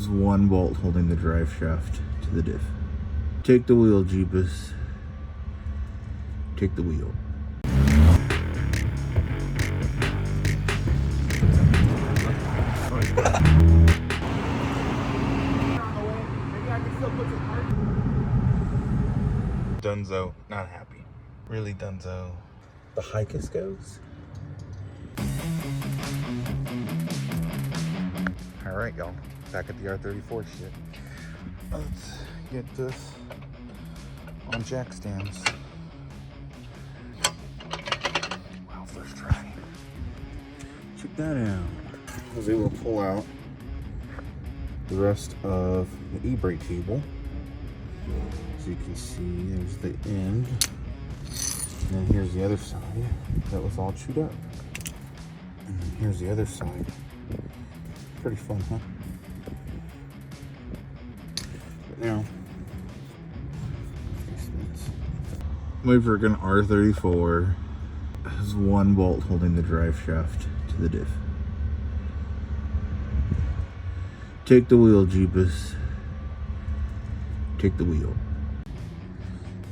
There's one bolt holding the drive shaft to the diff. Take the wheel, Jeepus. Take the wheel. Dunzo, not happy. Really dunzo. The HICAS goes. All right, y'all. Back at the R34 shit. Let's get this on jack stands. Wow, first try. Check that out. I was able to pull out the rest of the e-brake cable. As you can see, there's the end. And then here's the other side that was all chewed up. And then here's the other side. Pretty fun, huh? But now, my freaking R34 has one bolt holding the drive shaft to the diff. Take the wheel, Jeepus. Take the wheel.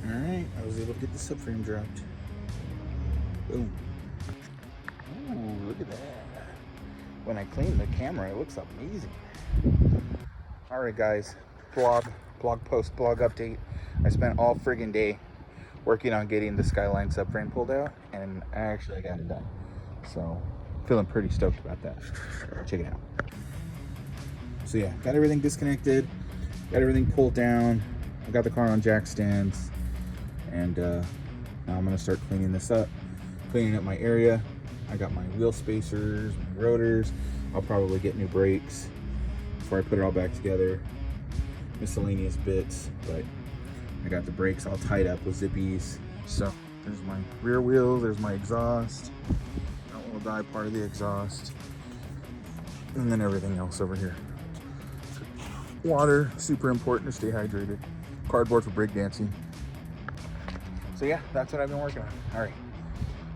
Alright, I was able to get the subframe dropped. Boom. Ooh, look at that. When I clean the camera, it looks amazing. Alright guys, blog post, blog update. I spent all friggin' day working on getting the Skyline subframe pulled out, and I actually got it done. So, feeling pretty stoked about that. Check it out. So yeah, got everything disconnected, got everything pulled down. I got the car on jack stands, and now I'm gonna start cleaning this up, cleaning up my area. I got my wheel spacers, my rotors. I'll probably get new brakes before I put it all back together. Miscellaneous bits, but I got the brakes all tied up with zippies. So there's my rear wheel, there's my exhaust, that little die part of the exhaust, and then everything else over here. Water, super important to stay hydrated. Cardboard for breakdancing. So yeah, that's what I've been working on. All right,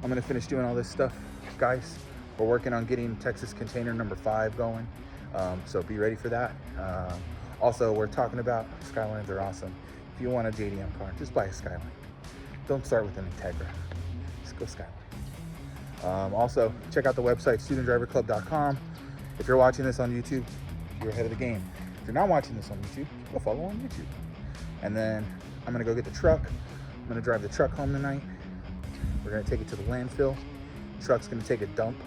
I'm gonna finish doing all this stuff, guys. We're working on getting Texas container number 5 going. So be ready for that. Also, we're talking about Skylines are awesome. If you want a JDM car, just buy a Skyline. Don't start with an Integra. Just go Skyline. Also, check out the website, studentdriverclub.com. If you're watching this on YouTube, you're ahead of the game. If you're not watching this on YouTube, go follow on YouTube. And then I'm gonna go get the truck. I'm gonna drive the truck home tonight. We're gonna take it to the landfill. The truck's gonna take a dump.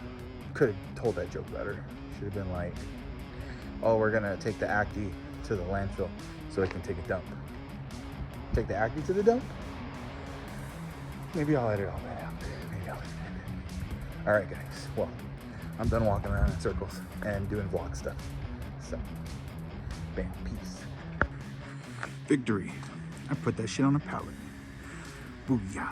Could have told that joke better. Should have been like, oh, we're gonna take the Acti to the landfill so it can take a dump. Take the Acti to the dump? Maybe I'll edit all that out. Maybe I'll edit it. All right, guys. Well, I'm done walking around in circles and doing vlog stuff. So, bam, peace. Victory. I put that shit on a pallet. Booyah.